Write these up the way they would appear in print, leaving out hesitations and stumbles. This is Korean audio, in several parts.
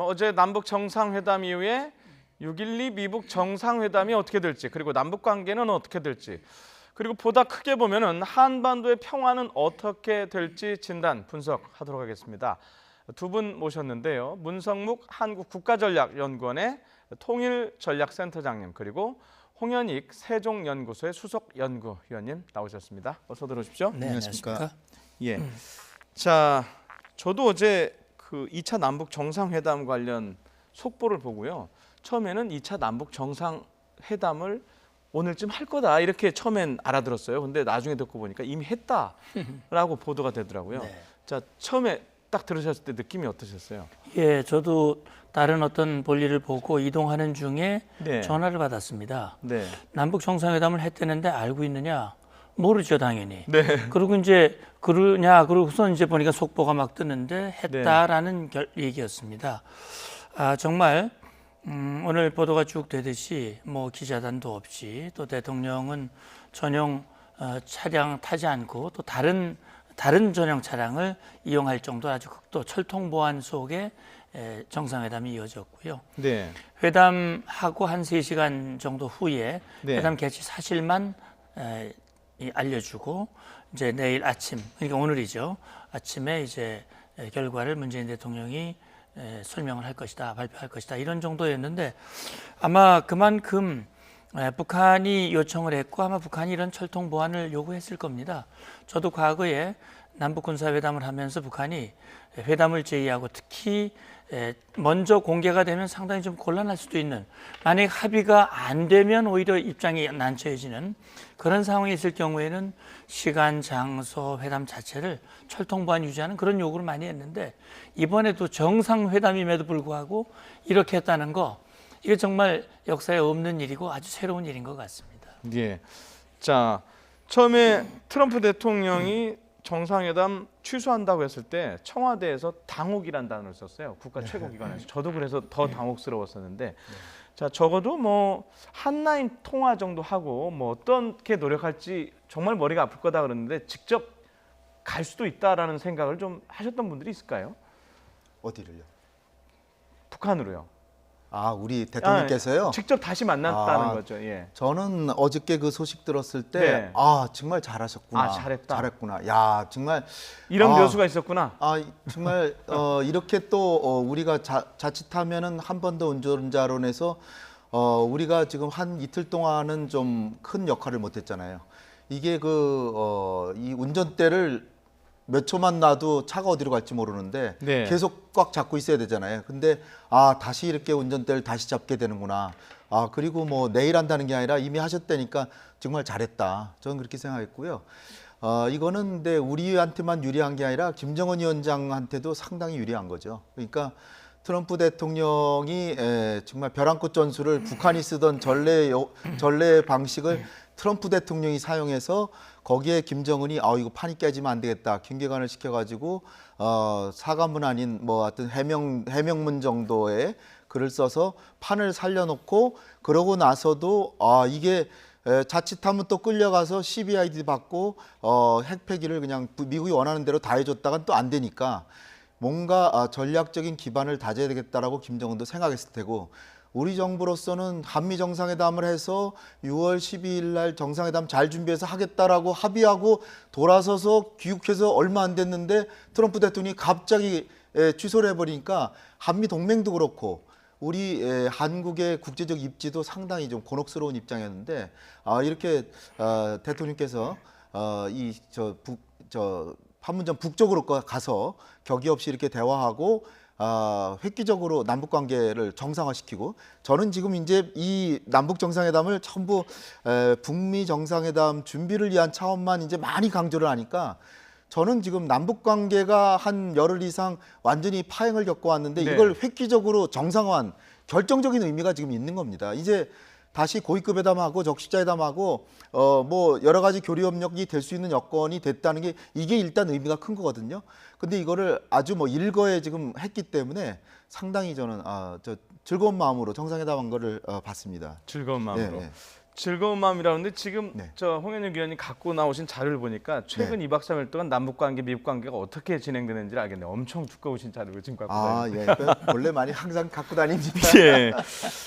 어제 남북 정상회담 이후에 6.12 미북 정상회담이 어떻게 될지, 그리고 남북 관계는 어떻게 될지, 그리고 보다 크게 보면은 한반도의 평화는 어떻게 될지 진단 분석하도록 하겠습니다. 두 분 모셨는데요. 문성묵 한국국가전략연구원의 통일전략센터장님, 그리고 홍현익 세종연구소의 수석연구위원님 나오셨습니다. 어서 들어오십시오. 네, 안녕하십니까? 예. 자, 저도 어제 그 2차 남북 정상회담 관련 속보를 보고요. 처음에는 2차 남북 정상회담을 오늘쯤 할 거다 이렇게 처음엔 알아들었어요. 근데 나중에 듣고 보니까 이미 했다라고 보도가 되더라고요. 네. 자, 처음에 딱 들으셨을 때 느낌이 어떠셨어요? 예, 저도 다른 어떤 볼일을 보고 이동하는 중에 네. 전화를 받았습니다. 네. 남북 정상회담을 했다는데 알고 있느냐? 모르죠, 당연히. 네. 그리고 이제 그러냐? 그러고서 이제 보니까 속보가 막 뜨는데 했다라는 얘기였습니다. 아, 정말 오늘 보도가 쭉 되듯이 뭐 기자단도 없이 또 대통령은 전용 차량 타지 않고 또 다른 전용 차량을 이용할 정도 아주 극도 철통 보안 속에 정상회담이 이어졌고요. 네. 회담하고 한 3시간 정도 후에 네. 회담 개최 사실만 알려주고 이제 내일 아침, 그러니까 오늘이죠. 아침에 이제 결과를 문재인 대통령이 설명을 할 것이다, 발표할 것이다 이런 정도였는데 아마 그만큼 북한이 요청을 했고 아마 북한이 이런 철통 보안을 요구했을 겁니다. 저도 과거에 남북 군사회담을 하면서 북한이 회담을 제의하고 특히 먼저 공개가 되면 상당히 좀 곤란할 수도 있는, 만약 합의가 안 되면 오히려 입장이 난처해지는 그런 상황이 있을 경우에는 시간, 장소, 회담 자체를 철통 보안 유지하는 그런 요구를 많이 했는데 이번에도 정상회담임에도 불구하고 이렇게 했다는 거, 이게 정말 역사에 없는 일이고 아주 새로운 일인 것 같습니다. 예. 자, 처음에 트럼프 대통령이 정상회담 취소한다고 했을 때 청와대에서 당혹이란 단어를 썼어요. 국가 최고기관에서. 저도 그래서 더 당혹스러웠었는데, 자, 적어도 뭐 한라인 통화 정도 하고 뭐 어떻게 노력할지 정말 머리가 아플 거다 그랬는데 직접 갈 수도 있다라는 생각을 좀 하셨던 분들이 있을까요? 어디를요? 북한으로요. 아, 우리 대통령께서요? 직접 다시 만났다는 거죠. 예. 저는 어저께 그 소식 들었을 때, 네. 정말 잘하셨구나. 아, 잘했다. 잘했구나. 야, 정말. 이런 묘수가 있었구나. 정말, 이렇게 또, 우리가 자칫하면은 한 번 더 운전자론에서, 우리가 지금 한 이틀 동안은 좀 큰 역할을 못했잖아요. 이게 이 운전대를 몇 초만 놔도 차가 어디로 갈지 모르는데 네. 계속 꽉 잡고 있어야 되잖아요. 근데 다시 이렇게 운전대를 다시 잡게 되는구나. 그리고 뭐 내일 한다는 게 아니라 이미 하셨다니까 정말 잘했다. 저는 그렇게 생각했고요. 이거는 근데 우리한테만 유리한 게 아니라 김정은 위원장한테도 상당히 유리한 거죠. 그러니까 트럼프 대통령이 정말 벼랑끝 전술을 북한이 쓰던 전례 방식을 트럼프 대통령이 사용해서 거기에 김정은이 이거 판이 깨지면 안 되겠다 경계관을 시켜가지고 사과문 아닌 뭐 하여튼 해명문 정도의 글을 써서 판을 살려놓고, 그러고 나서도 이게 자칫하면 또 끌려가서 CBID 받고 핵폐기를 그냥 미국이 원하는 대로 다 해줬다간 또 안 되니까 뭔가 전략적인 기반을 다져야 되겠다라고 김정은도 생각했을 테고, 우리 정부로서는 한미 정상회담을 해서 6월 12일 날 정상회담 잘 준비해서 하겠다라고 합의하고 돌아서서 귀국해서 얼마 안 됐는데 트럼프 대통령이 갑자기 취소를 해버리니까 한미 동맹도 그렇고 우리 한국의 국제적 입지도 상당히 좀 곤혹스러운 입장이었는데, 이렇게 대통령께서 판문점 북쪽으로 가서 격의 없이 이렇게 대화하고 획기적으로 남북 관계를 정상화시키고, 저는 지금 이제 이 남북 정상회담을 전부 북미 정상회담 준비를 위한 차원만 이제 많이 강조를 하니까, 저는 지금 남북 관계가 한 열흘 이상 완전히 파행을 겪어왔는데 네. 이걸 획기적으로 정상화한 결정적인 의미가 지금 있는 겁니다. 이제 다시 고위급 회담하고 적시자 회담하고 뭐 여러 가지 교류 협력이 될 수 있는 여건이 됐다는 게, 이게 일단 의미가 큰 거거든요. 근데 이거를 아주 뭐 일거에 지금 했기 때문에 상당히 저는 즐거운 마음으로 정상회담한 거를 봤습니다. 즐거운 마음으로. 네. 즐거운 마음이라는데 지금 네. 저 홍현익 위원이 갖고 나오신 자료를 보니까 최근 2박 3일 동안 남북 관계, 미국 관계가 어떻게 진행되는지 알겠네요. 엄청 두꺼우신 자료를 지금 갖고 다니고. 예. 원래 많이 항상 갖고 다닙니다. 예.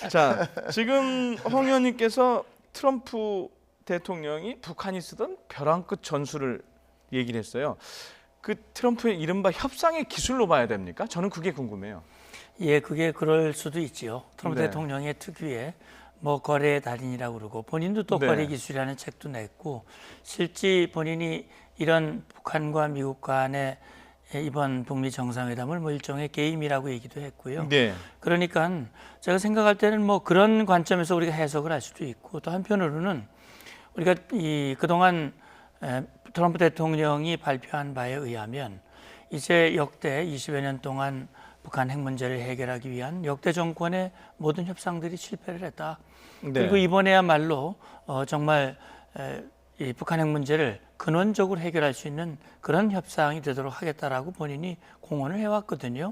자, 지금 홍 의원님께서 트럼프 대통령이 북한이 쓰던 벼랑 끝 전술을 얘기를 했어요. 그 트럼프의 이른바 협상의 기술로 봐야 됩니까? 저는 그게 궁금해요. 예, 그게 그럴 수도 있지요. 트럼프 네. 대통령의 특유의 뭐 거래의 달인이라고 그러고 본인도 또 네. 거래 기술이라는 책도 냈고 실제 본인이 이런 북한과 미국 간의 이번 북미 정상회담을 뭐 일종의 게임이라고 얘기도 했고요. 네. 그러니까 제가 생각할 때는 뭐 그런 관점에서 우리가 해석을 할 수도 있고 또 한편으로는 우리가 이 그동안 트럼프 대통령이 발표한 바에 의하면 이제 역대 20여 년 동안 북한 핵 문제를 해결하기 위한 역대 정권의 모든 협상들이 실패를 했다. 네. 그리고 이번에야말로 정말 이 북한 핵 문제를 근원적으로 해결할 수 있는 그런 협상이 되도록 하겠다라고 본인이 공언을 해왔거든요.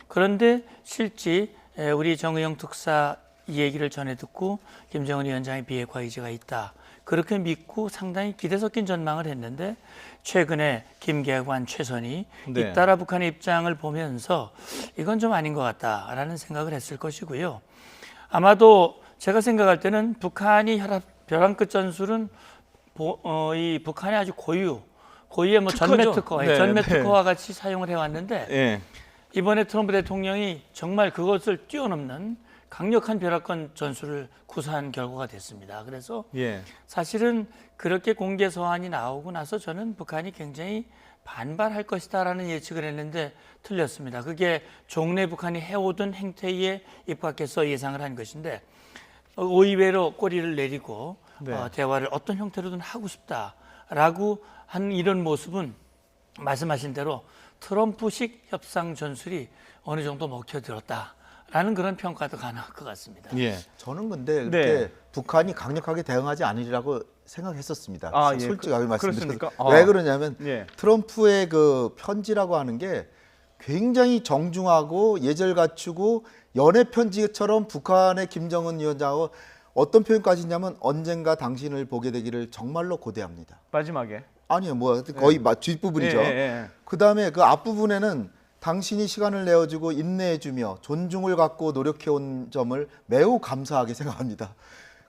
그런데 실제 우리 정의용 특사 이 얘기를 전해 듣고 김정은 위원장의 비핵화 의지가 있다. 그렇게 믿고 상당히 기대 섞인 전망을 했는데 최근에 김계관 최선이 네. 잇따라 북한의 입장을 보면서 이건 좀 아닌 것 같다라는 생각을 했을 것이고요. 아마도 제가 생각할 때는 북한이 벼랑 끝 전술은 이 북한의 아주 고유의 뭐 전매 특허죠. 특허, 네, 전매 네. 특허와 같이 사용을 해왔는데 예. 이번에 트럼프 대통령이 정말 그것을 뛰어넘는 강력한 벼락권 전술을 구사한 결과가 됐습니다. 그래서 예. 사실은 그렇게 공개 서한이 나오고 나서 저는 북한이 굉장히 반발할 것이다라는 예측을 했는데 틀렸습니다. 그게 종래 북한이 해오던 행태에 입각해서 예상을 한 것인데 의외로 꼬리를 내리고 네. 대화를 어떤 형태로든 하고 싶다라고 한 이런 모습은 말씀하신 대로 트럼프식 협상 전술이 어느 정도 먹혀들었다라는 그런 평가도 가능할 것 같습니다. 예. 저는 근데 네. 그렇게 북한이 강력하게 대응하지 않으리라고 생각했었습니다. 아, 예. 솔직하게 말씀드려서 그렇습니까? 왜 그러냐면 예. 트럼프의 그 편지라고 하는 게 굉장히 정중하고 예절 갖추고 연애 편지처럼 북한의 김정은 위원장하고 어떤 표현까지 있냐면 언젠가 당신을 보게 되기를 정말로 고대합니다. 마지막에. 아니요, 뭐 거의 뒷부분이죠. 예. 그다음에 그 앞부분에는 당신이 시간을 내어주고 인내해주며 존중을 갖고 노력해온 점을 매우 감사하게 생각합니다.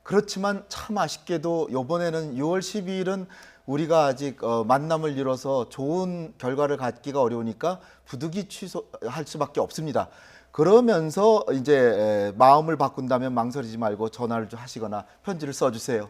그렇지만 참 아쉽게도 이번에는 6월 12일은 우리가 아직 만남을 이뤄서 좋은 결과를 갖기가 어려우니까 부득이 취소할 수밖에 없습니다. 그러면서 이제 마음을 바꾼다면 망설이지 말고 전화를 좀 하시거나 편지를 써주세요.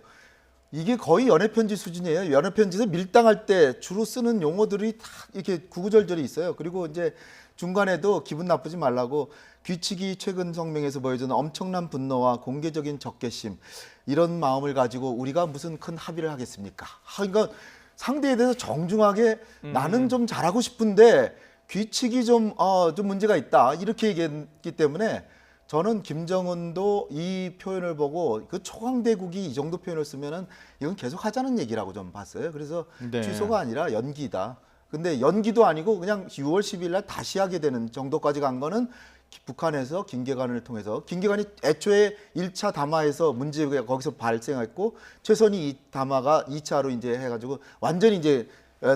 이게 거의 연애편지 수준이에요. 연애편지에서 밀당할 때 주로 쓰는 용어들이 다 이렇게 구구절절이 있어요. 그리고 이제 중간에도 기분 나쁘지 말라고 귀치기 최근 성명에서 보여주는 엄청난 분노와 공개적인 적개심 이런 마음을 가지고 우리가 무슨 큰 합의를 하겠습니까? 그러니까 상대에 대해서 정중하게 나는 좀 잘하고 싶은데 귀치기 좀 문제가 있다 이렇게 얘기했기 때문에 저는 김정은도 이 표현을 보고 그 초강대국이 이 정도 표현을 쓰면은 이건 계속 하자는 얘기라고 좀 봤어요. 그래서 네. 취소가 아니라 연기다. 근데 연기도 아니고 그냥 6월 10일 날 다시 하게 되는 정도까지 간 거는 북한에서 김계관을 통해서 김계관이 애초에 1차 담화에서 문제가 거기서 발생했고 최선희 이 담화가 2차로 이제 해가지고 완전히 이제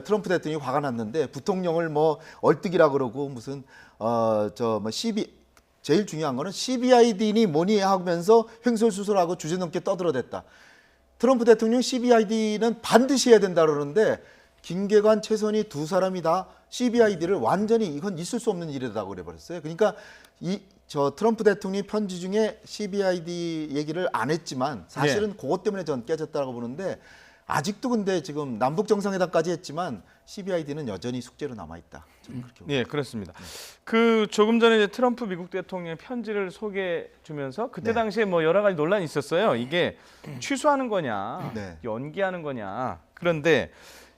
트럼프 대통령이 화가 났는데 부통령을 뭐 얼뜨기라 그러고 무슨 제일 중요한 거는 CBID니 뭐니 하면서 횡설수설하고 주제넘게 떠들어댔다. 트럼프 대통령 CBID는 반드시 해야 된다 그러는데 김계관, 최선희 두 사람이 다 CBID를 완전히 이건 있을 수 없는 일이라고 그래버렸어요. 그러니까 트럼프 대통령이 편지 중에 CBID 얘기를 안 했지만 사실은 그것 때문에 전 깨졌다고 보는데 아직도 근데 지금 남북 정상회담까지 했지만 CBID는 여전히 숙제로 남아 있다. 저는 그렇게 봅니다. 예, 그렇습니다. 그 조금 전에 이제 트럼프 미국 대통령의 편지를 소개해 주면서 그때 네. 당시에 뭐 여러 가지 논란이 있었어요. 이게 취소하는 거냐, 네. 연기하는 거냐. 그런데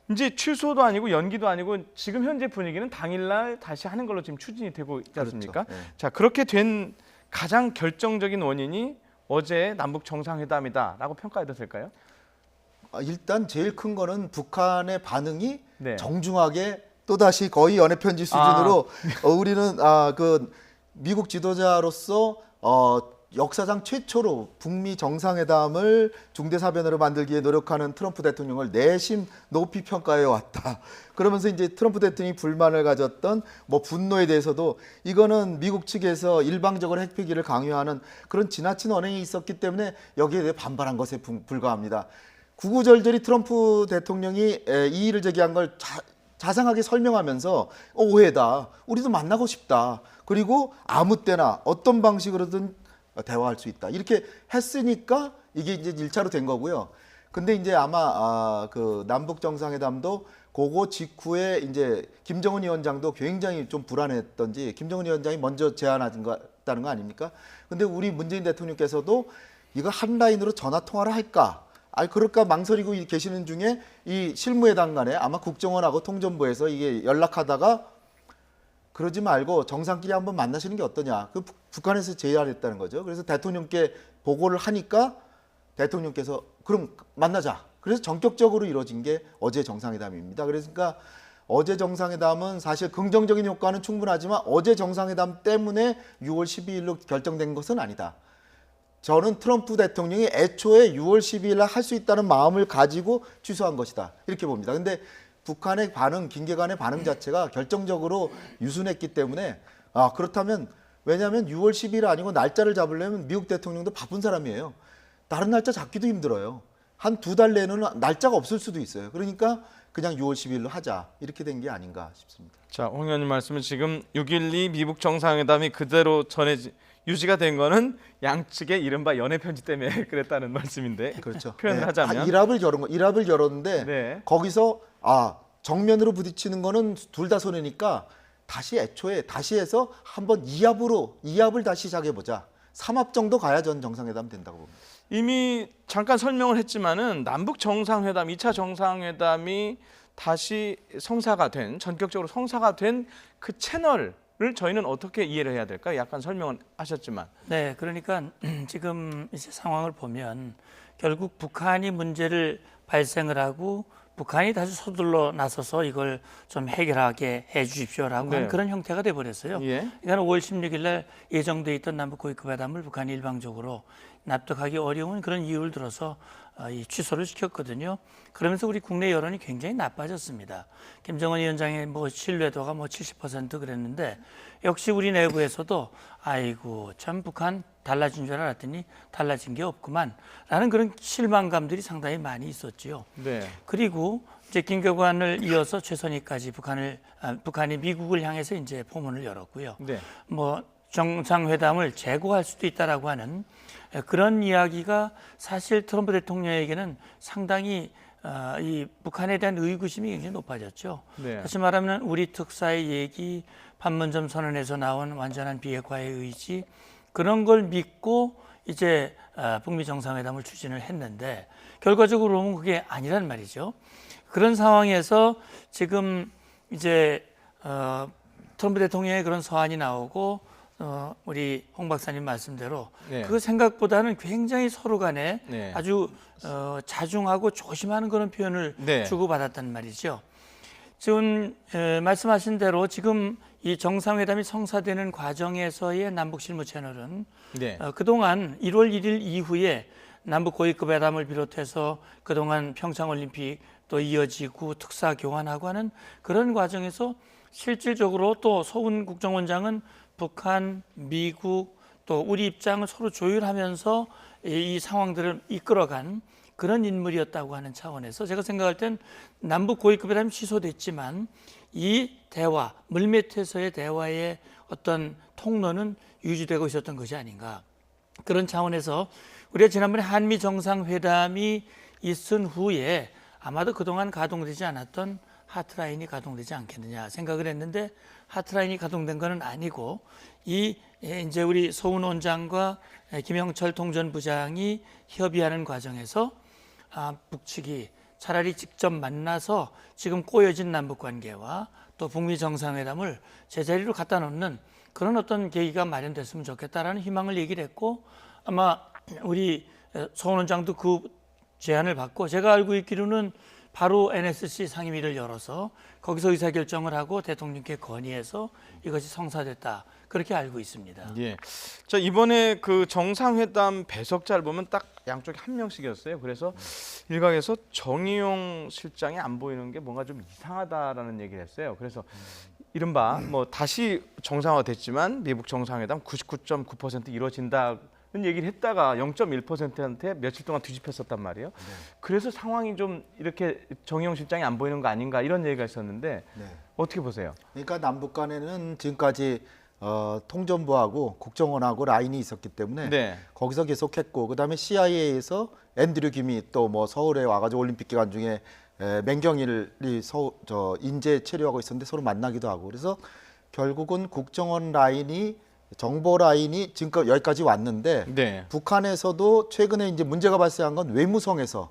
이제 취소도 아니고 연기도 아니고 지금 현재 분위기는 당일날 다시 하는 걸로 지금 추진이 되고 있지 않습니까? 그렇죠. 네. 자, 그렇게 된 가장 결정적인 원인이 어제 남북 정상회담이다라고 평가해도 될까요? 일단 제일 큰 거는 북한의 반응이 네. 정중하게 또다시 거의 연애편지 수준으로 우리는 그 미국 지도자로서 역사상 최초로 북미 정상회담을 중대사변으로 만들기에 노력하는 트럼프 대통령을 내심 높이 평가해 왔다. 그러면서 이제 트럼프 대통령이 불만을 가졌던 뭐 분노에 대해서도 이거는 미국 측에서 일방적으로 핵폐기를 강요하는 그런 지나친 언행이 있었기 때문에 여기에 대해 반발한 것에 불과합니다. 구구절절히 트럼프 대통령이 이의를 제기한 걸 자상하게 설명하면서 오해다. 우리도 만나고 싶다. 그리고 아무 때나 어떤 방식으로든 대화할 수 있다. 이렇게 했으니까 이게 이제 1차로 된 거고요. 근데 이제 아마 그 남북 정상회담도 그거 직후에 이제 김정은 위원장도 굉장히 좀 불안했던지 김정은 위원장이 먼저 제안하는 거 아닙니까? 근데 우리 문재인 대통령께서도 이거 한 라인으로 전화 통화를 할까? 그럴까 망설이고 계시는 중에 이 실무회담 간에 아마 국정원하고 통전부에서 이게 연락하다가 그러지 말고 정상끼리 한번 만나시는 게 어떠냐. 그 북한에서 제안했다는 거죠. 그래서 대통령께 보고를 하니까 대통령께서 그럼 만나자. 그래서 전격적으로 이루어진 게 어제 정상회담입니다. 그러니까 어제 정상회담은 사실 긍정적인 효과는 충분하지만 어제 정상회담 때문에 6월 12일로 결정된 것은 아니다. 저는 트럼프 대통령이 애초에 6월 12일 날 할 수 있다는 마음을 가지고 취소한 것이다. 이렇게 봅니다. 근데 북한의 반응, 김계관의 반응 자체가 결정적으로 유순했기 때문에 그렇다면 왜냐하면 6월 10일 아니고 날짜를 잡으려면 미국 대통령도 바쁜 사람이에요. 다른 날짜 잡기도 힘들어요. 한 2달 내에는 날짜가 없을 수도 있어요. 그러니까 그냥 6월 10일로 하자. 이렇게 된 게 아닌가 싶습니다. 자, 홍 의원님 말씀은 지금 6.12 미북 정상회담이 그대로 유지가 된 거는 양측의 이른바 연애 편지 때문에 그랬다는 말씀인데 그렇죠. 표현을 하자면 일합을 열었는데 네. 거기서 정면으로 부딪히는 거는 둘 다 손해니까 다시 해서 한번 2합을 다시 시작해 보자. 3합 정도 가야 전 정상회담 된다고 봅니다. 이미 잠깐 설명을 했지만은 남북 정상회담 2차 정상회담이 다시 전격적으로 성사가 된 그 채널을 저희는 어떻게 이해를 해야 될까요? 약간 설명을 하셨지만. 네, 그러니까 지금 이제 상황을 보면 결국 북한이 문제를 발생을 하고 북한이 다시 서둘러 나서서 이걸 좀 해결하게 해 주십시오라고 하는 그런 형태가 돼 버렸어요. 예. 그러니까 5월 16일 날 예정돼 있던 남북 고위급 회담을 북한이 일방적으로 납득하기 어려운 그런 이유를 들어서 이 취소를 시켰거든요. 그러면서 우리 국내 여론이 굉장히 나빠졌습니다. 김정은 위원장의 뭐 신뢰도가 70% 그랬는데 역시 우리 내부에서도 아이고 참 북한 달라진 줄 알았더니 달라진 게 없구만라는 그런 실망감들이 상당히 많이 있었지요. 네. 그리고 이제 김교관을 이어서 최선희까지 북한이 미국을 향해서 이제 포문을 열었고요. 네. 뭐 정상회담을 재고할 수도 있다라고 하는 그런 이야기가 사실 트럼프 대통령에게는 상당히 이 북한에 대한 의구심이 굉장히 높아졌죠. 네. 다시 말하면 우리 특사의 얘기, 판문점 선언에서 나온 완전한 비핵화의 의지 그런 걸 믿고 이제 북미 정상회담을 추진을 했는데 결과적으로 보면 그게 아니란 말이죠. 그런 상황에서 지금 이제 트럼프 대통령의 그런 서한이 나오고 우리 홍 박사님 말씀대로 네. 그 생각보다는 굉장히 서로 간에 네. 아주 자중하고 조심하는 그런 표현을 네. 주고받았단 말이죠. 지금 말씀하신 대로 지금 이 정상회담이 성사되는 과정에서의 남북 실무 채널은 네. 그동안 1월 1일 이후에 남북 고위급 회담을 비롯해서 그동안 평창올림픽 또 이어지고 특사 교환하고 하는 그런 과정에서 실질적으로 또 서훈 국정원장은 북한, 미국 또 우리 입장을 서로 조율하면서 이 상황들을 이끌어간 그런 인물이었다고 하는 차원에서 제가 생각할 땐 남북 고위급 회담이 취소됐지만 이 대화, 물밑에서의 대화의 어떤 통로는 유지되고 있었던 것이 아닌가. 그런 차원에서 우리가 지난번에 한미 정상회담이 있은 후에 아마도 그동안 가동되지 않았던 하트라인이 가동되지 않겠느냐 생각을 했는데 하트라인이 가동된 것은 아니고 이제 우리 서훈 원장과 김영철 통전부장이 협의하는 과정에서 북측이 차라리 직접 만나서 지금 꼬여진 남북 관계와 또 북미 정상회담을 제자리로 갖다 놓는 그런 어떤 계기가 마련됐으면 좋겠다라는 희망을 얘기를 했고 아마 우리 서훈 원장도 그 제안을 받고 제가 알고 있기로는 바로 NSC 상임위를 열어서 거기서 의사결정을 하고 대통령께 건의해서 이것이 성사됐다. 그렇게 알고 있습니다. 예. 자, 이번에 그 정상회담 배석자를 보면 딱 양쪽에 한 명씩이었어요. 그래서 일각에서 정의용 실장이 안 보이는 게 뭔가 좀 이상하다라는 얘기를 했어요. 그래서 이른바 뭐 다시 정상화 됐지만 미국 정상회담 99.9% 이루어진다는 얘기를 했다가 0.1%한테 며칠 동안 뒤집혔었단 말이에요. 그래서 상황이 좀 이렇게 정의용 실장이 안 보이는 거 아닌가 이런 얘기가 있었는데 네. 어떻게 보세요? 그러니까 남북 간에는 지금까지 통전부하고 국정원하고 라인이 있었기 때문에 네. 거기서 계속했고 그다음에 CIA에서 앤드류 김이 또 뭐 서울에 와가지고 올림픽 기간 중에 맹경일이 인재 체류하고 있었는데 서로 만나기도 하고 그래서 결국은 국정원 라인이 정보 라인이 지금까지 여기까지 왔는데 네. 북한에서도 최근에 이제 문제가 발생한 건 외무성에서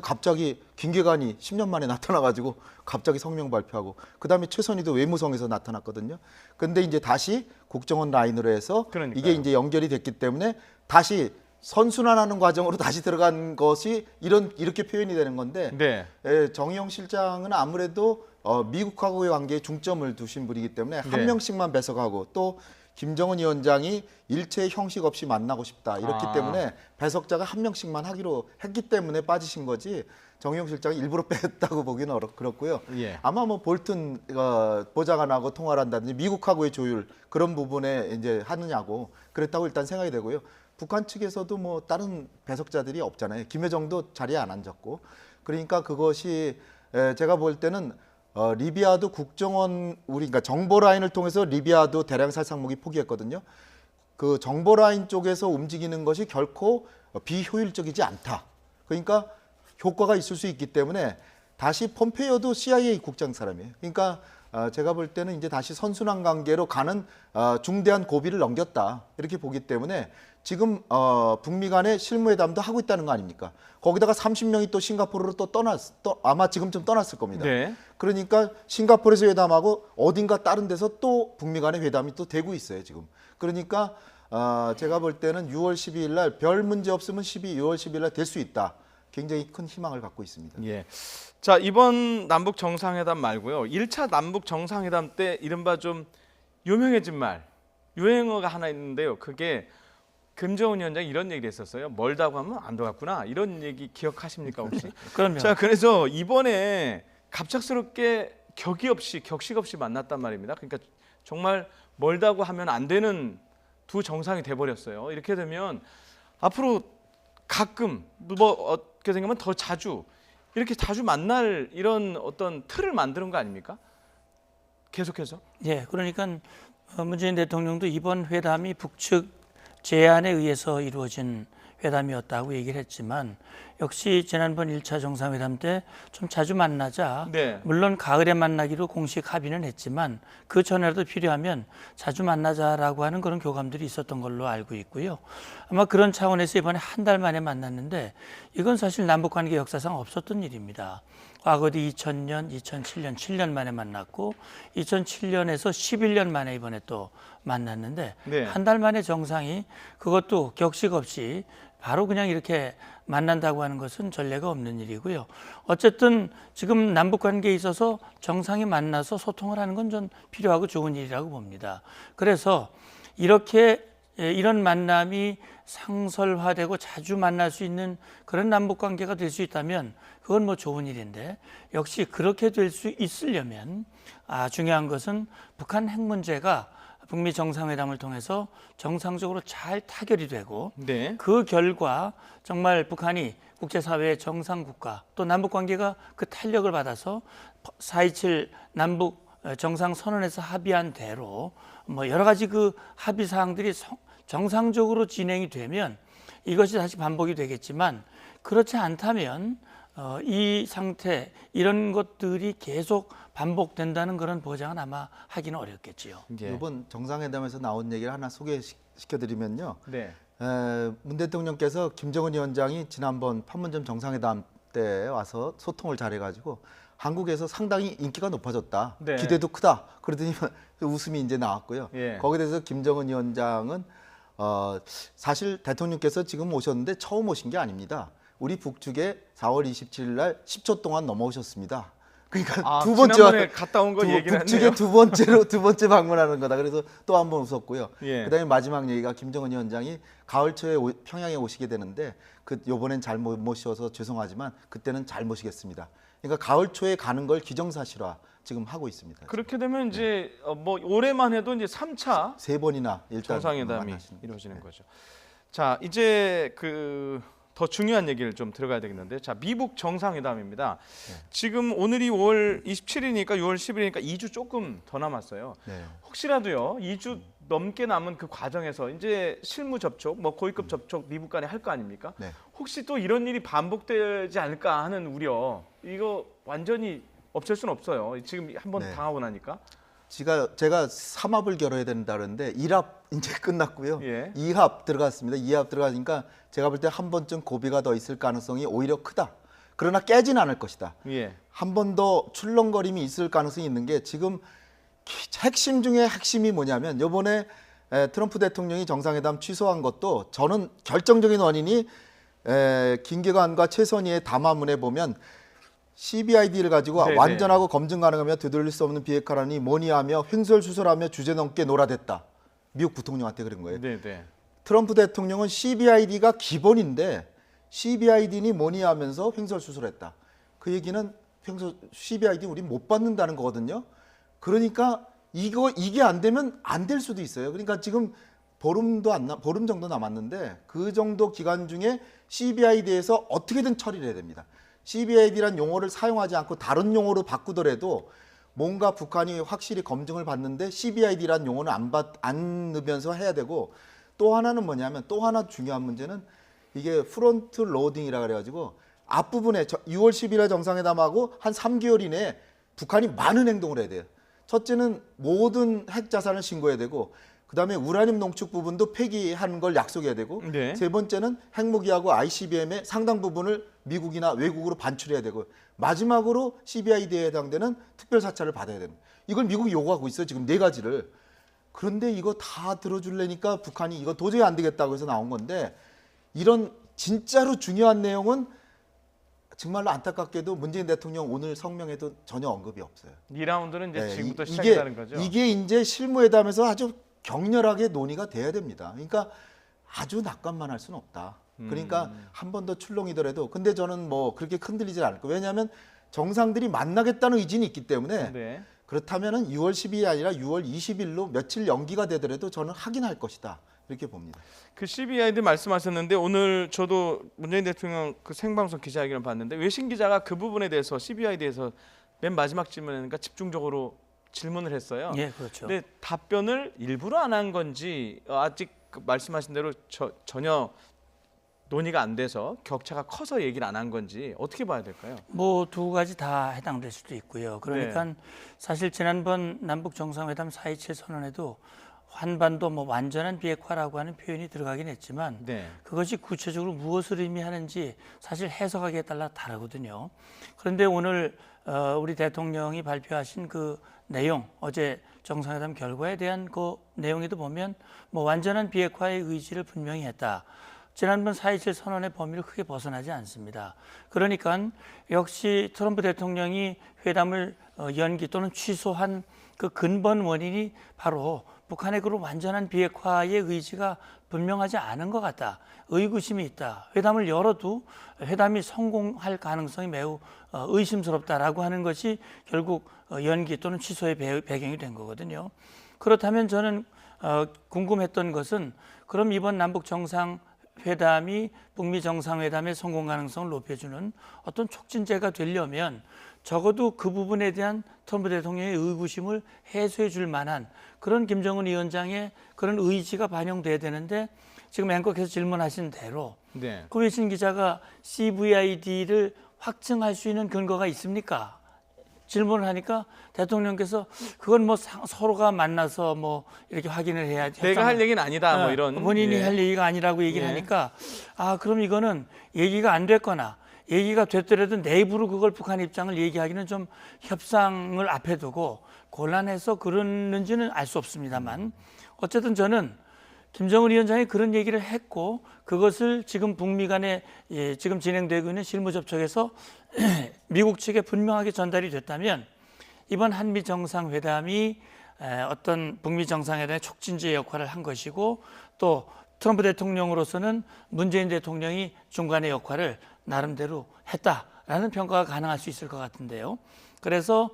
갑자기 김계관이 10년 만에 나타나가지고 갑자기 성명 발표하고 그다음에 최선희도 외무성에서 나타났거든요. 근데 이제 다시 국정원 라인으로 해서 그러니까요. 이게 이제 연결이 됐기 때문에 다시 선순환하는 과정으로 다시 들어간 것이 이렇게 표현이 되는 건데 네. 정의용 실장은 아무래도 미국하고의 관계에 중점을 두신 분이기 때문에 한 네. 명씩만 배석하고 또 김정은 위원장이 일체의 형식 없이 만나고 싶다 이렇기 때문에 배석자가 한 명씩만 하기로 했기 때문에 빠지신 거지 정의용 실장이 일부러 뺐다고 보기는 그렇고요. 예. 아마 뭐 볼튼 보좌관하고 통화를 한다든지 미국하고의 조율 그런 부분에 이제 하느냐고 그랬다고 일단 생각이 되고요. 북한 측에서도 뭐 다른 배석자들이 없잖아요. 김여정도 자리에 안 앉았고 그러니까 그것이 제가 볼 때는 리비아도 국정원 그러니까 정보 라인을 통해서 리비아도 대량 살상 무기 포기했거든요. 그 정보 라인 쪽에서 움직이는 것이 결코 비효율적이지 않다. 그러니까 효과가 있을 수 있기 때문에 다시 폼페이오도 CIA 국장 사람이에요. 그러니까 제가 볼 때는 이제 다시 선순환 관계로 가는 중대한 고비를 넘겼다 이렇게 보기 때문에 지금 북미 간의 실무회담도 하고 있다는 거 아닙니까? 거기다가 30명이 또 싱가포르로 또 아마 지금쯤 떠났을 겁니다. 네. 그러니까 싱가포르에서 회담하고 어딘가 다른 데서 또 북미 간의 회담이 또 되고 있어요 지금. 그러니까 제가 볼 때는 6월 12일 날 별 문제 없으면 6월 12일 날 될 수 있다. 굉장히 큰 희망을 갖고 있습니다. 예. 자, 이번 남북 정상회담 말고요. 1차 남북 정상회담 때 이른바 좀 유명해진 말, 유행어가 하나 있는데요. 그게 김정은 위원장이 이런 얘기를 했었어요. 멀다고 하면 안 돌아갔구나. 이런 얘기 기억하십니까 혹시? 그럼요. 자, 그래서 이번에 갑작스럽게 격식 없이 만났단 말입니다. 그러니까 정말 멀다고 하면 안 되는 두 정상이 돼버렸어요. 이렇게 되면 앞으로 가끔 뭐 어떻게 생각하면 더 자주 이렇게 자주 만날 이런 어떤 틀을 만드는 거 아닙니까? 계속해서. 예, 그러니까 문재인 대통령도 이번 회담이 북측 제안에 의해서 이루어진 회담이었다고 얘기를 했지만 역시 지난번 1차 정상회담 때 좀 자주 만나자. 네. 물론 가을에 만나기로 공식 합의는 했지만 그 전에라도 필요하면 자주 만나자라고 하는 그런 교감들이 있었던 걸로 알고 있고요. 아마 그런 차원에서 이번에 한 달 만에 만났는데 이건 사실 남북관계 역사상 없었던 일입니다. 과거도 2000년, 2007년, 7년 만에 만났고 2007년에서 11년 만에 이번에 또 만났는데 네. 한 달 만에 정상이 그것도 격식 없이 바로 그냥 이렇게 만난다고 하는 것은 전례가 없는 일이고요. 어쨌든 지금 남북 관계에 있어서 정상이 만나서 소통을 하는 건 전 필요하고 좋은 일이라고 봅니다. 그래서 이런 만남이 상설화되고 자주 만날 수 있는 그런 남북 관계가 될 수 있다면 그건 뭐 좋은 일인데 역시 그렇게 될 수 있으려면 중요한 것은 북한 핵 문제가 북미 정상회담을 통해서 정상적으로 잘 타결이 되고 네. 그 결과 정말 북한이 국제사회의 정상국가 또 남북관계가 그 탄력을 받아서 4.27 남북 정상선언에서 합의한 대로 뭐 여러 가지 그 합의 사항들이 정상적으로 진행이 되면 이것이 다시 반복이 되겠지만 그렇지 않다면 이 상태 이런 것들이 계속 반복된다는 그런 보장은 아마 하기는 어렵겠지요. 예. 이번 정상회담에서 나온 얘기를 하나 소개시켜드리면요. 네. 문 대통령께서 김정은 위원장이 지난번 판문점 정상회담 때 와서 소통을 잘해가지고 한국에서 상당히 인기가 높아졌다. 네. 기대도 크다. 그러더니 웃음이 이제 나왔고요. 예. 거기에 대해서 김정은 위원장은 사실 대통령께서 지금 오셨는데 처음 오신 게 아닙니다. 우리 북측에 4월 27일 날 10초 동안 넘어오셨습니다. 그러니까 아, 두 번째 지난번에 갔다 온 거 얘기를 북측에 했네요. 두 번째 방문하는 거다. 그래서 또 한 번 웃었고요. 예. 그다음에 마지막 얘기가 김정은 위원장이 가을 초에 평양에 오시게 되는데 요번엔 잘 못 모셔서 죄송하지만 그때는 잘 모시겠습니다. 그러니까 가을 초에 가는 걸 기정사실화 지금 하고 있습니다. 그렇게 되면 이제 뭐 올해만 해도 이제 3차 세 번이나 일단 정상회담이 만나시는 이루어지는 거죠. 자, 이제 그 더 중요한 얘기를 좀 들어가야 되겠는데, 자, 미북 정상회담입니다. 지금 오늘이 5월 27일이니까 6월 10일이니까 2주 조금 더 남았어요. 네. 혹시라도요, 2주 넘게 남은 그 과정에서 이제 실무 접촉, 뭐 고위급 접촉 미북 간에 할 거 아닙니까? 네. 혹시 또 이런 일이 반복되지 않을까 하는 우려, 이거 완전히 없앨 수는 없어요. 지금 한번 네. 당하고 나니까. 제가 3합을 겨뤄야 된다는데 1합 이제 끝났고요. 예. 2합 들어갔습니다. 2합 들어가니까 제가 볼 때 한 번쯤 고비가 더 있을 가능성이 오히려 크다. 그러나 깨진 않을 것이다. 예. 한 번 더 출렁거림이 있을 가능성이 있는 게 지금 핵심 중에 핵심이 뭐냐면 이번에 트럼프 대통령이 정상회담 취소한 것도 저는 결정적인 원인이 김계관과 최선희의 담화문에 보면 CBID를 가지고 네네. 완전하고 검증 가능하며 되돌릴 수 없는 비핵화라니 뭐니 하며 횡설수설하며 주제넘게 놀아댔다. 미국 부통령한테 그런 거예요. 네, 네. 트럼프 대통령은 CBID가 기본인데 CBID니 뭐니 하면서 횡설수설했다. 그 얘기는 CBID 우리 못 받는다는 거거든요. 그러니까 이게 안 되면 안 될 수도 있어요. 그러니까 지금 보름 정도 남았는데 그 정도 기간 중에 CBID에서 어떻게든 처리를 해야 됩니다. CBID란 용어를 사용하지 않고 다른 용어로 바꾸더라도 뭔가 북한이 확실히 검증을 받는데 CBID란 용어는 안 넣으면서 해야 되고, 또 하나는 뭐냐면 또 하나 중요한 문제는 이게 프론트 로딩이라 그래가지고 앞부분에 6월 10일에 정상회담하고 한 3개월 이내에 북한이 많은 행동을 해야 돼요. 첫째는 모든 핵 자산을 신고해야 되고, 그다음에 우라늄 농축 부분도 폐기하는 걸 약속해야 되고, 네. 세 번째는 핵무기하고 ICBM의 상당 부분을 미국이나 외국으로 반출해야 되고, 마지막으로 CBID에 해당되는 특별 사찰을 받아야 됩니다. 이걸 미국이 요구하고 있어요. 지금 4가지를. 그런데 이거 다 들어주려니까 북한이 이거 도저히 안 되겠다고 해서 나온 건데, 이런 진짜로 중요한 내용은 정말로 안타깝게도 문재인 대통령 오늘 성명에도 전혀 언급이 없어요. 2라운드는 이제 네, 지금부터 시작이라는 거죠. 이게 이제 실무회담에서 아주 격렬하게 논의가 돼야 됩니다. 그러니까 아주 낙관만 할 수는 없다. 그러니까 한 번 더 출렁이더라도, 근데 저는 뭐 그렇게 흔들리지 않을 거예요. 왜냐하면 정상들이 만나겠다는 의지는 있기 때문에, 네. 그렇다면은 6월 10일이 아니라 6월 20일로 며칠 연기가 되더라도 저는 하긴 할 것이다. 이렇게 봅니다. 그 CBID 말씀하셨는데 오늘 저도 문재인 대통령 그 생방송 기자회견을 봤는데 외신 기자가 그 부분에 대해서 CBID에서 맨 마지막 질문이니까 집중적으로 질문을 했어요. 예, 그렇죠. 근데 답변을 일부러 안 한 건지 아직 그 말씀하신 대로 전혀 논의가 안 돼서 격차가 커서 얘기를 안 한 건지 어떻게 봐야 될까요? 뭐 두 가지 다 해당될 수도 있고요. 그러니까 네. 사실 지난번 남북 정상회담 4.27 선언에도 한반도 뭐 완전한 비핵화라고 하는 표현이 들어가긴 했지만 네. 그것이 구체적으로 무엇을 의미하는지 사실 해석하기에 따라 다르거든요. 그런데 오늘 우리 대통령이 발표하신 그 내용, 어제 정상회담 결과에 대한 그 내용에도 보면 뭐 완전한 비핵화의 의지를 분명히 했다. 지난번 4.27 선언의 범위를 크게 벗어나지 않습니다. 그러니까 역시 트럼프 대통령이 회담을 연기 또는 취소한 그 근본 원인이 바로 북한의 그런 완전한 비핵화의 의지가 분명하지 않은 것 같다. 의구심이 있다. 회담을 열어도 회담이 성공할 가능성이 매우 의심스럽다라고 하는 것이 결국 연기 또는 취소의 배경이 된 거거든요. 그렇다면 저는 궁금했던 것은 그럼 이번 남북 정상회담이 북미 정상회담의 성공 가능성을 높여주는 어떤 촉진제가 되려면 적어도 그 부분에 대한 트럼프 대통령의 의구심을 해소해 줄 만한 그런 김정은 위원장의 그런 의지가 반영돼야 되는데, 지금 앵커께서 질문하신 대로 네. 그 외신 기자가 CVID를 확증할 수 있는 근거가 있습니까? 질문을 하니까 대통령께서 그건 뭐 서로가 만나서 뭐 이렇게 확인을 해야 내가 할 얘기는 아니다 뭐 이런 본인이 예. 할 얘기가 아니라고 얘기를 예. 하니까 그럼 이거는 얘기가 안 됐거나 얘기가 됐더라도 내부로 그걸 북한 입장을 얘기하기는 좀 협상을 앞에 두고 곤란해서 그러는지는 알 수 없습니다만, 어쨌든 저는 김정은 위원장이 그런 얘기를 했고 그것을 지금 북미 간에 지금 진행되고 있는 실무 접촉에서 미국 측에 분명하게 전달이 됐다면 이번 한미 정상회담이 어떤 북미 정상회담의 촉진제 역할을 한 것이고 또 트럼프 대통령으로서는 문재인 대통령이 중간의 역할을 나름대로 했다라는 평가가 가능할 수 있을 것 같은데요. 그래서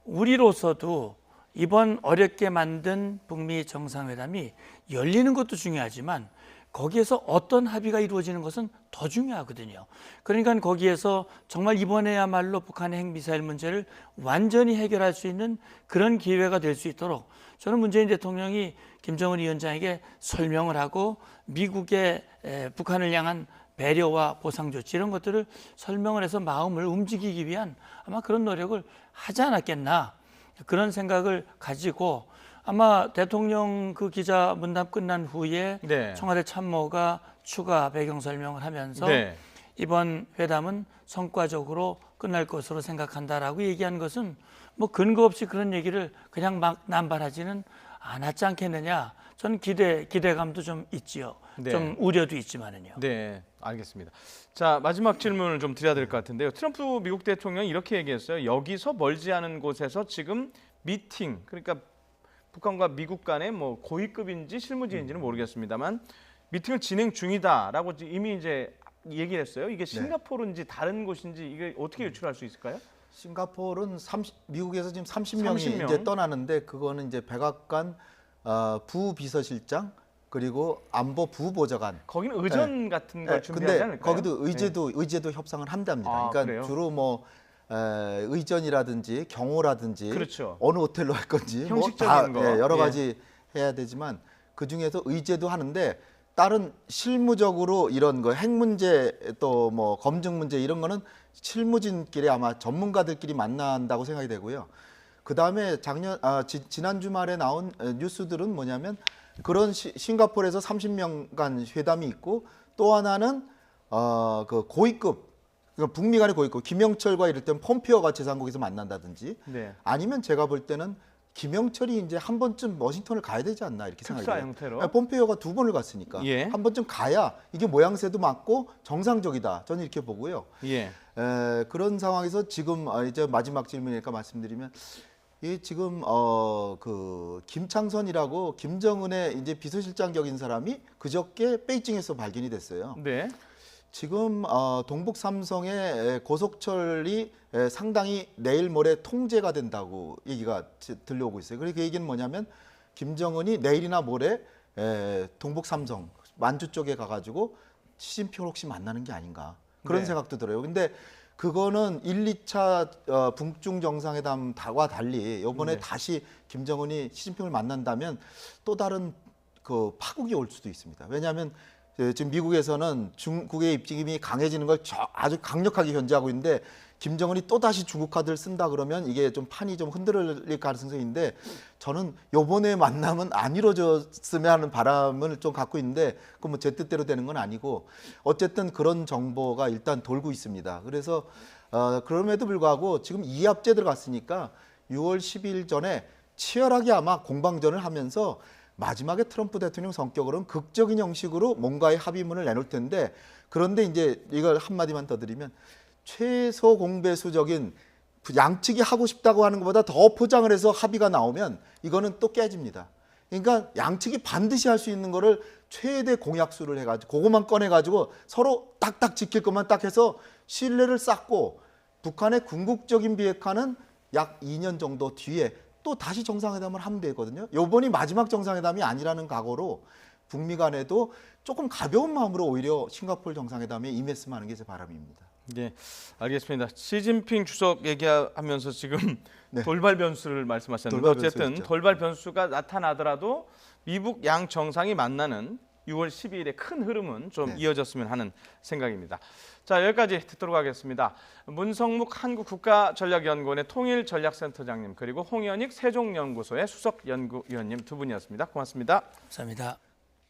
우리로서도 이번 어렵게 만든 북미 정상회담이 열리는 것도 중요하지만 거기에서 어떤 합의가 이루어지는 것은 더 중요하거든요. 그러니까 거기에서 정말 이번에야말로 북한의 핵미사일 문제를 완전히 해결할 수 있는 그런 기회가 될 수 있도록 저는 문재인 대통령이 김정은 위원장에게 설명을 하고 미국의 북한을 향한 배려와 보상 조치 이런 것들을 설명을 해서 마음을 움직이기 위한 아마 그런 노력을 하지 않았겠나 그런 생각을 가지고 아마 대통령 그 기자 문담 끝난 후에 네. 청와대 참모가 추가 배경 설명을 하면서 네. 이번 회담은 성과적으로 끝날 것으로 생각한다라고 얘기한 것은 뭐 근거 없이 그런 얘기를 그냥 막 남발하지는 않았지 않겠느냐. 저는 기대감도 좀 있지요. 네. 좀 우려도 있지만은요. 네, 알겠습니다. 자, 마지막 질문을 좀 드려야 될 것 같은데요. 트럼프 미국 대통령이 이렇게 얘기했어요. 여기서 멀지 않은 곳에서 지금 미팅, 그러니까 북한과 미국 간의 뭐 고위급인지 실무진인지는 모르겠습니다만 미팅을 진행 중이다라고 이미 이제 얘기를 했어요. 이게 싱가포르인지 다른 곳인지 이게 어떻게 유출할 수 있을까요? 싱가포르는 미국에서 지금 30명이 30명. 이제 떠나는데 그거는 이제 백악관 부비서실장 그리고 안보 부보좌관. 거기는 의전 같은 걸 준비하지 근데 않을까요? 거기도 의제도 협상을 한답니다. 아, 그러니까 그래요? 주로 뭐 의전이라든지 경호라든지 그렇죠. 어느 호텔로 할 건지 형식적인 거. 여러 가지 해야 되지만 그 중에서 의제도 하는데 다른 실무적으로 이런 거 핵 문제 또 뭐 검증 문제 이런 거는 실무진끼리 아마 전문가들끼리 만난다고 생각이 되고요. 그 다음에 지난 주말에 나온 뉴스들은 뭐냐면 그런 싱가포르에서 30명간 회담이 있고 또 하나는 그 고위급 그러니까 북미 간의 고위급 김영철과 이럴 때는 폼페오가 제3국에서 만난다든지 네. 아니면 제가 볼 때는 김영철이 이제 한 번쯤 워싱턴을 가야 되지 않나 이렇게 특사 생각해요. 형태로. 폼페오가 2번을 갔으니까 예. 한 번쯤 가야 이게 모양새도 맞고 정상적이다. 저는 이렇게 보고요. 예. 그런 상황에서 지금 이제 마지막 질문이니까 말씀드리면 이 지금 그 김창선이라고 김정은의 이제 비서실장 격인 사람이 그저께 베이징에서 발견이 됐어요. 네. 지금 동북 삼성의 고속철이 상당히 내일 모레 통제가 된다고 얘기가 들려오고 있어요. 그리고 그 얘기는 뭐냐면 김정은이 내일이나 모레 동북 삼성 만주 쪽에 가가지고 시진핑을 혹시 만나는 게 아닌가 그런 네. 생각도 들어요. 근데 그거는 1, 2차 북중 정상회담과 달리 이번에 네. 다시 김정은이 시진핑을 만난다면 또 다른 그 파국이 올 수도 있습니다. 왜냐하면 지금 미국에서는 중국의 입김이 강해지는 걸 아주 강력하게 견제하고 있는데 김정은이 또 다시 중국 카드를 쓴다 그러면 이게 좀 판이 좀 흔들릴 가능성인데 저는 요번에 만남은 안 이루어졌으면 하는 바람을 좀 갖고 있는데 그 뭐 제 뜻대로 되는 건 아니고 어쨌든 그런 정보가 일단 돌고 있습니다. 그래서 그럼에도 불구하고 지금 이합제 들어갔으니까 6월 12일 전에 치열하게 아마 공방전을 하면서 마지막에 트럼프 대통령 성격으로는 극적인 형식으로 뭔가의 합의문을 내놓을 텐데 그런데 이제 이걸 한마디만 더 드리면 최소 공배수적인 양측이 하고 싶다고 하는 것보다 더 포장을 해서 합의가 나오면 이거는 또 깨집니다. 그러니까 양측이 반드시 할 수 있는 거를 최대 공약수를 해가지고 그것만 꺼내가지고 서로 딱딱 지킬 것만 딱 해서 신뢰를 쌓고 북한의 궁극적인 비핵화는 약 2년 정도 뒤에 또 다시 정상회담을 하면 되거든요. 이번이 마지막 정상회담이 아니라는 각오로 북미 간에도 조금 가벼운 마음으로 오히려 싱가포르 정상회담에 임했으면 하는 게 제 바람입니다. 네, 알겠습니다. 시진핑 주석 얘기하면서 지금 돌발 변수를 말씀하셨는데 돌발 어쨌든 변수였죠. 돌발 변수가 나타나더라도 미북 양 정상이 만나는 6월 12일의 큰 흐름은 좀 이어졌으면 하는 생각입니다. 자, 여기까지 듣도록 하겠습니다. 문성묵 한국국가전략연구원의 통일전략센터장님 그리고 홍현익 세종연구소의 수석연구위원님 두 분이었습니다. 고맙습니다. 감사합니다.